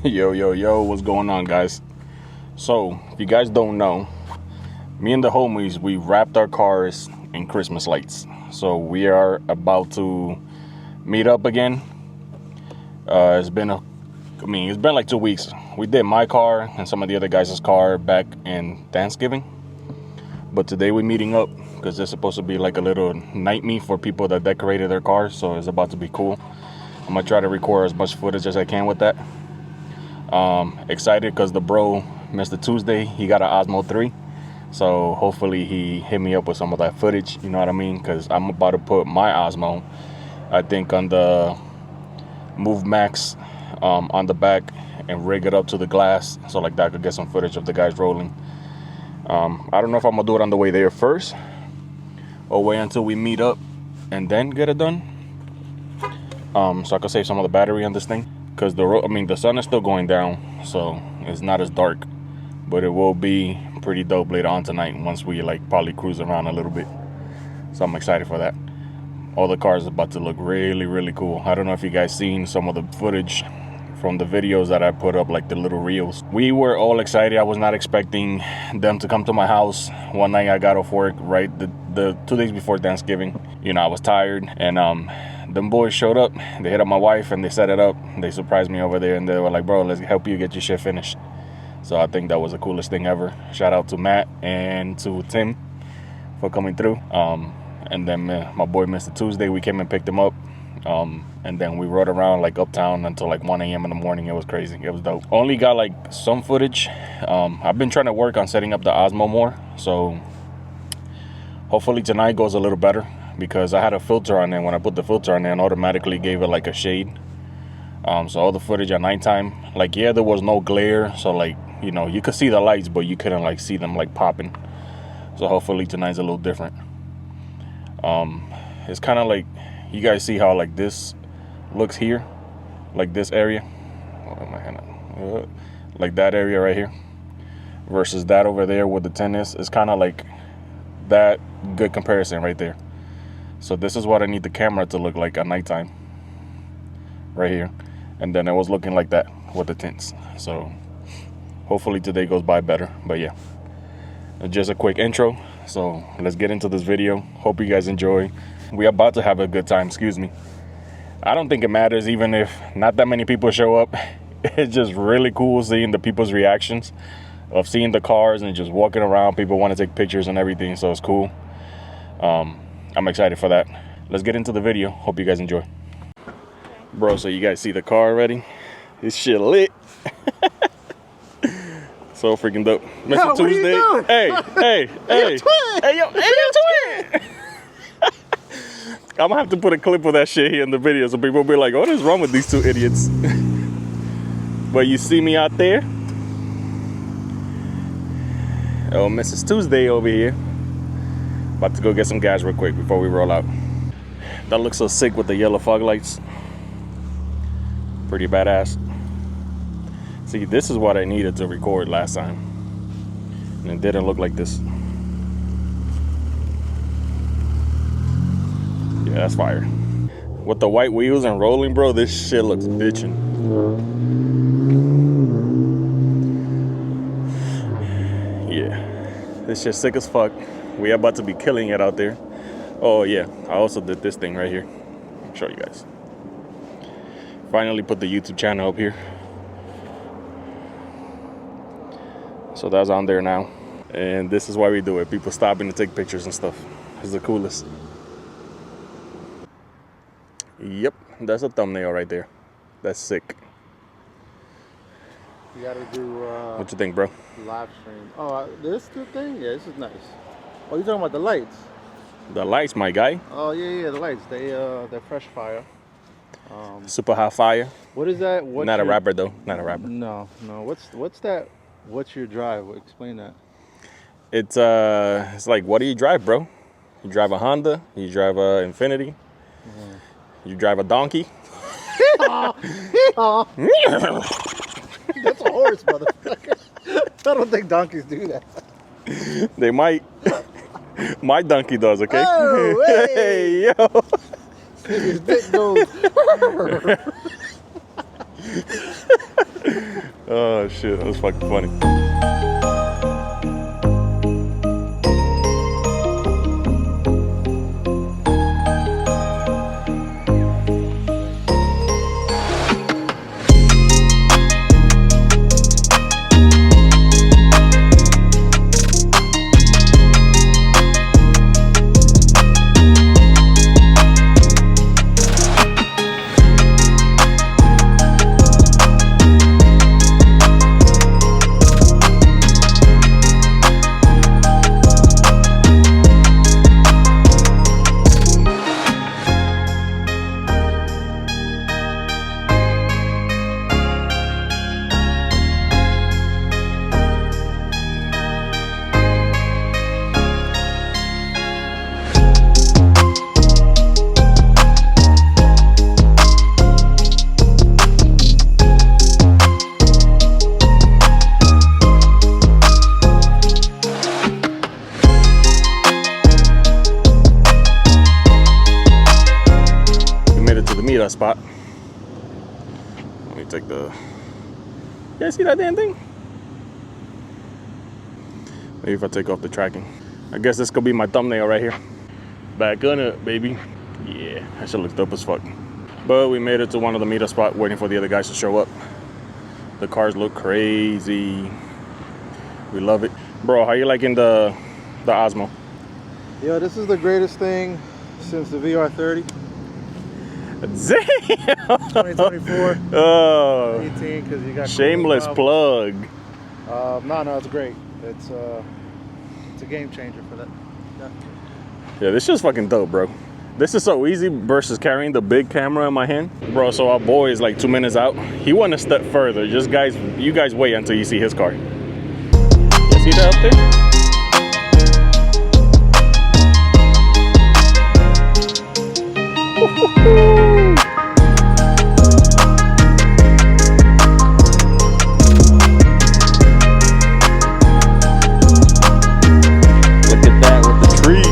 Yo, what's going on, guys? So, if you guys don't know, me and the homies, we wrapped our cars in Christmas lights. So, we are about to meet up again. It's been like 2 weeks. We did my car and some of the other guys' car back in Thanksgiving. But today we're meeting up because there's supposed to be like a little night meet for people that decorated their cars. So, it's about to be cool. I'm going to try to record as much footage as I can with that. Excited because the bro, Mr. Tuesday, he got an Osmo 3. So hopefully he hit me up with some of that footage, you know what I mean? Because I'm about to put my Osmo, I think, on the Move Max on the back and rig it up to the glass so like that I could get some footage of the guys rolling. I don't know if I'm going to do it on the way there first or wait until we meet up and then get it done. So I could save some of the battery on this thing. Because the sun is still going down, so it's not as dark, but it will be pretty dope later on tonight once we probably cruise around a little bit. So I'm excited for that. All the cars are about to look really, really cool. I don't know if you guys seen some of the footage from the videos that I put up, like the little reels. We were all excited. I was not expecting them to come to my house. One night I got off work, right, the 2 days before Thanksgiving. You know, I was tired, and them boys showed up. They hit up my wife and they set it up. They surprised me over there and they were like, bro, let's help you get your shit finished. So I think that was the coolest thing ever. Shout out to Matt and to Tim for coming through. And then my boy Mr. Tuesday, we came and picked him up. And then we rode around uptown until 1 a.m. in the morning. It was crazy. It was dope. Only got some footage. I've been trying to work on setting up the Osmo more. So hopefully tonight goes a little better. Because I had a filter on there. When I put the filter on there, and automatically gave it a shade. So all the footage at nighttime, there was no glare. So you could see the lights, but you couldn't see them popping. So hopefully tonight's a little different. It's kind of you guys see how this looks here, this area. Like that area right here, versus that over there where the 10 is. It's kind of that good comparison right there. So this is what I need the camera to look like at nighttime. Right here. And then it was looking like that with the tints. So hopefully today goes by better. But yeah. Just a quick intro. So let's get into this video. Hope you guys enjoy. We're about to have a good time. Excuse me. I don't think it matters even if not that many people show up. It's just really cool seeing the people's reactions of seeing the cars and just walking around. People want to take pictures and everything. So it's cool. I'm excited for that. Let's get into the video. Hope you guys enjoy. Bro, so you guys see the car already? This shit lit. So freaking dope. Mr. Tuesday. Hey, yo, twin. I'm gonna have to put a clip of that shit here in the video so people will be like, what is wrong with these two idiots? But you see me out there? Oh, Mrs. Tuesday over here. About to go get some gas real quick before we roll out. That looks so sick with the yellow fog lights. Pretty badass. See, this is what I needed to record last time. And it didn't look like this. Yeah, that's fire. With the white wheels and rolling, bro, this shit looks bitchin'. Yeah, this shit's sick as fuck. We are about to be killing it out there. Oh yeah, I also did this thing right here. I'll show you guys. Finally put the YouTube channel up here. So that's on there now. And this is why we do it. People stopping to take pictures and stuff. It's the coolest. Yep, that's a thumbnail right there. That's sick. You gotta do what you think, bro? Live stream. Oh, this good thing? Yeah, this is nice. Oh, you're talking about the lights? The lights, my guy. Oh yeah, the lights. They're fresh fire. Super hot fire. What is that? Not a rapper though. Not a rapper. No. What's that? What's your drive? Explain that. It's what do you drive, bro? You drive a Honda. You drive a Infinity. You drive a donkey. That's a horse, motherfucker. I don't think donkeys do that. They might. My donkey does, okay? Oh, hey, yo. His dick goes. Oh shit, that was fucking funny. Meetup spot. Let me take the. You guys see that damn thing? Maybe if I take off the tracking. I guess this could be my thumbnail right here. Back on it, baby. Yeah, that shit looks dope as fuck. But we made it to one of the meetup spot, waiting for the other guys to show up. The cars look crazy. We love it, bro. How you liking the Osmo? Yeah, this is the greatest thing since the VR30. Damn. 2024. Oh. 18, because you got shameless plug. No, it's great. It's a game changer for that. Yeah, this shit's fucking dope, bro. This is so easy versus carrying the big camera in my hand, bro. So our boy is like 2 minutes out. He went a step further. Just guys, you guys wait until you see his car. You see that up there? Look at that with the tree.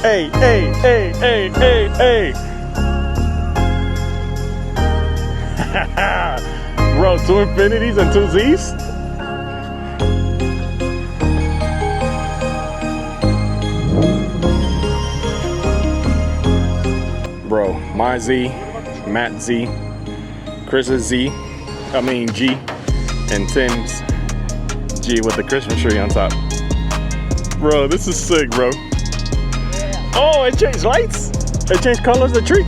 Hey, hey, hey, hey, hey, hey. Bro, 2 infinities and 2 Z's? Bro, my Z, Matt Z, Chris's Z, G, and Tim's G with the Christmas tree on top. Bro, this is sick, bro. Oh, it changed lights? It changed colors, the tree?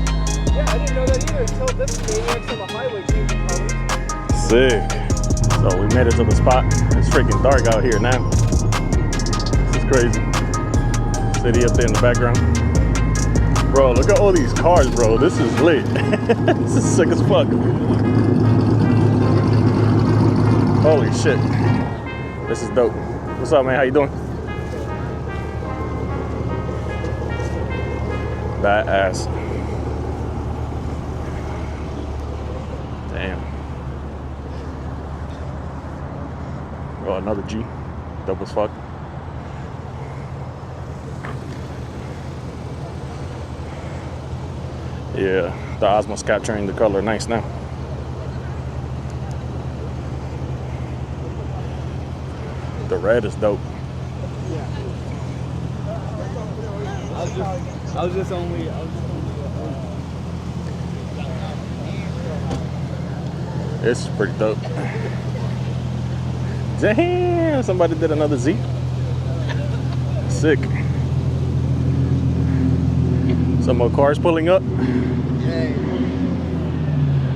Yeah, I didn't know that either until this maniacs on the highway changing colors. Sick. So we made it to the spot. It's freaking dark out here now. This is crazy. City up there in the background. Bro, look at all these cars, bro. This is lit. This is sick as fuck. Holy shit. This is dope. What's up, man? How you doing? Badass. Damn. Oh, another G. Dope as fuck. Yeah, the Osmo's capturing the color nice now. The red is dope. I was just only. It's pretty dope. Damn, somebody did another Z. Sick. Some more cars pulling up. Hey.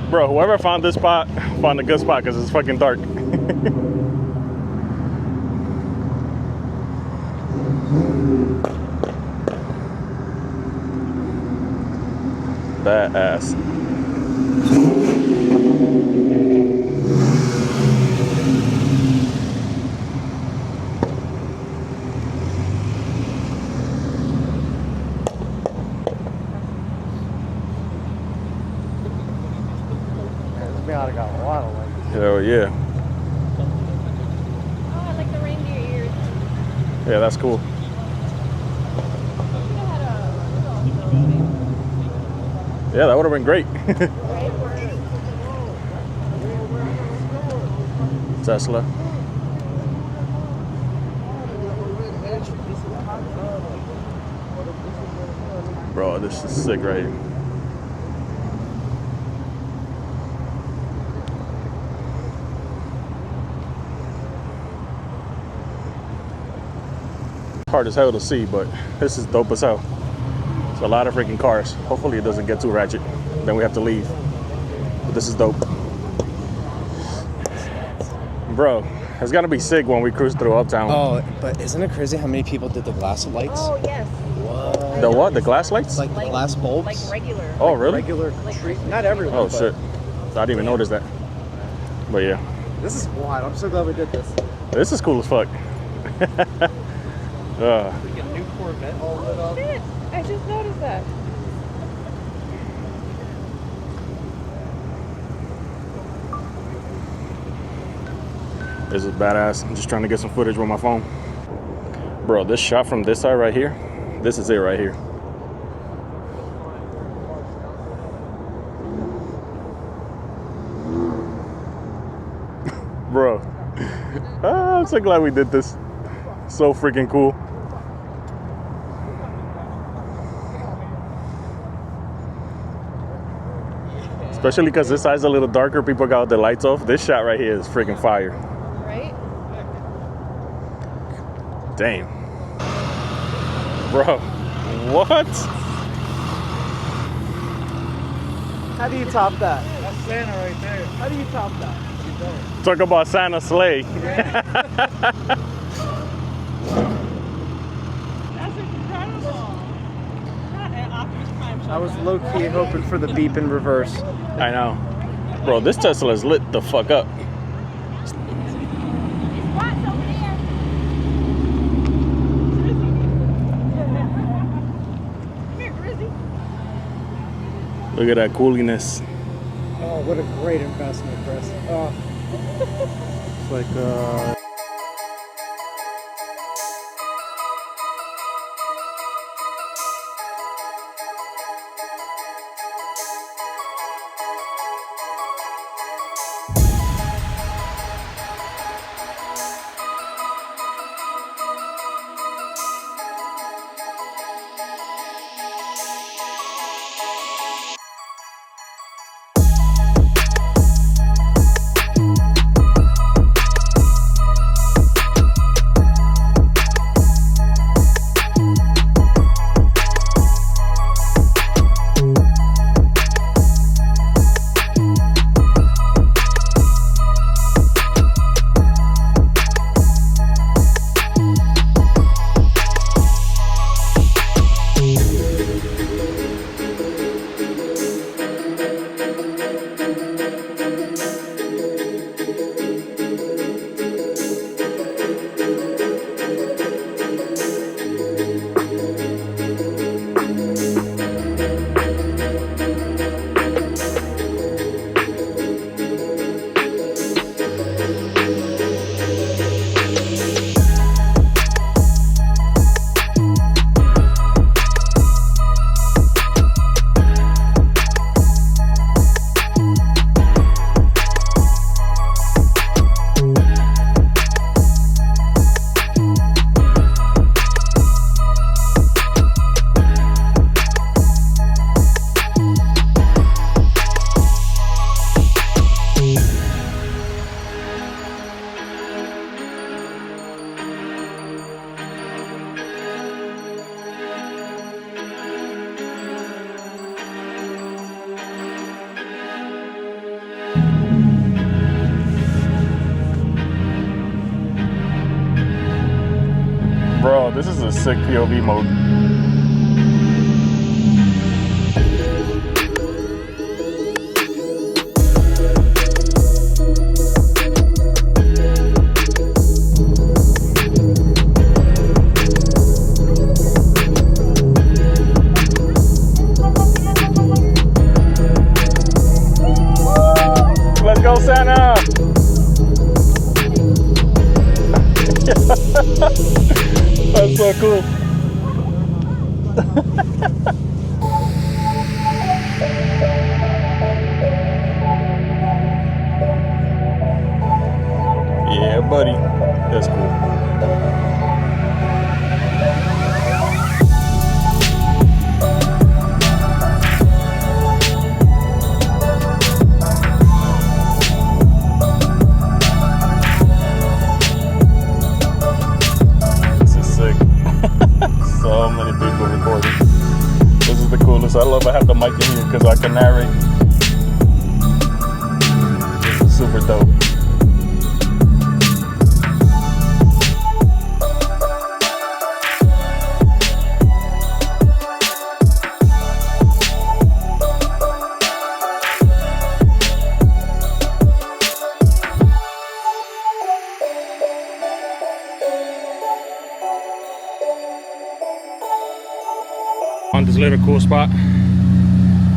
Bro, whoever found this spot found a good spot because it's fucking dark. Badass. I got a lot of lights. Hell yeah. Oh, I like the reindeer ears. Yeah, that's cool. Yeah, that would have been great. Tesla. Bro, this is sick right here. Hard as hell to see, but this is dope as hell. It's a lot of freaking cars. Hopefully it doesn't get too ratchet. Then we have to leave. But this is dope. Bro, it's gonna be sick when we cruise through Uptown. Oh, but isn't it crazy how many people did the glass lights? Oh, yes. What? The what? The glass lights? Like the glass bulbs? Like regular. Oh, really? Regular Like tree. Christmas. Not everyone. Oh, but shit. I didn't even notice that. But yeah, This is wild. I'm so glad we did this. this is cool as fuck. We get a new Corvette all lit up. Shit, I just noticed that. This is badass. I'm just trying to get some footage with my phone. Bro, this shot from this side right here, this is it right here. Bro, I'm so glad we did this. So freaking cool. Especially because this side's a little darker, people got the lights off. This shot right here is freaking fire. Right? Damn. Bro, what? How do you top that? That's Santa right there. How do you top that? Talk about Santa's sleigh. That's incredible. I was low-key hoping for the beep in reverse. I know. Bro, this Tesla is lit the fuck up. Look at that cooliness. Oh, what a great investment, Chris. Oh. It's like, Bro, this is a sick POV mode. Let's go, Santa! That's so cool. buddy. That's cool. This is sick. So many people recording. This is the coolest. I love I have the mic in here because I can narrate. This is super dope. On this little cool spot,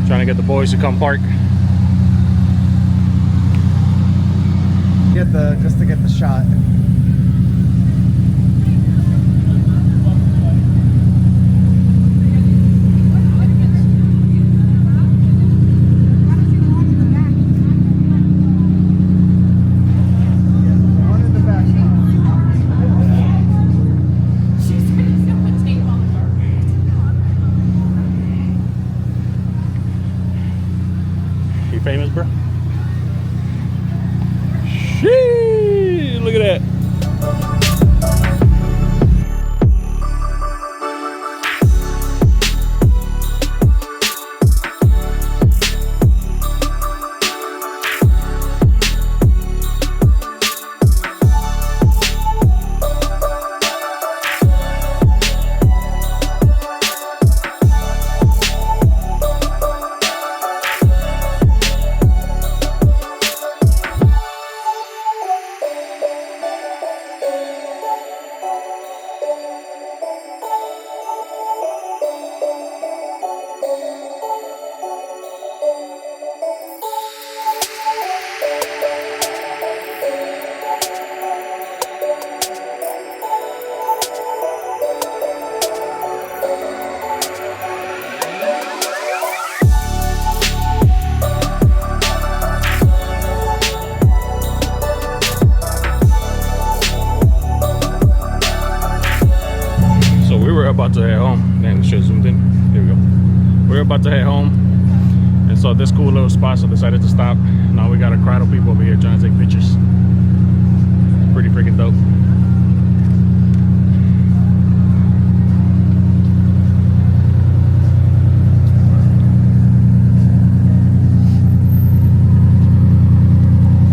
trying to get the boys to come park. Just to get the shot. You famous, bro? Sheesh, look at that. We're about to head home. Dang, the shit zoomed in. Here we go. We're about to head home, and so this cool little spot, so decided to stop. Now we got a crowd of people over here trying to take pictures. Pretty freaking dope.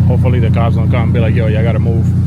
Hopefully the cops don't come and be like, yo, y'all gotta move.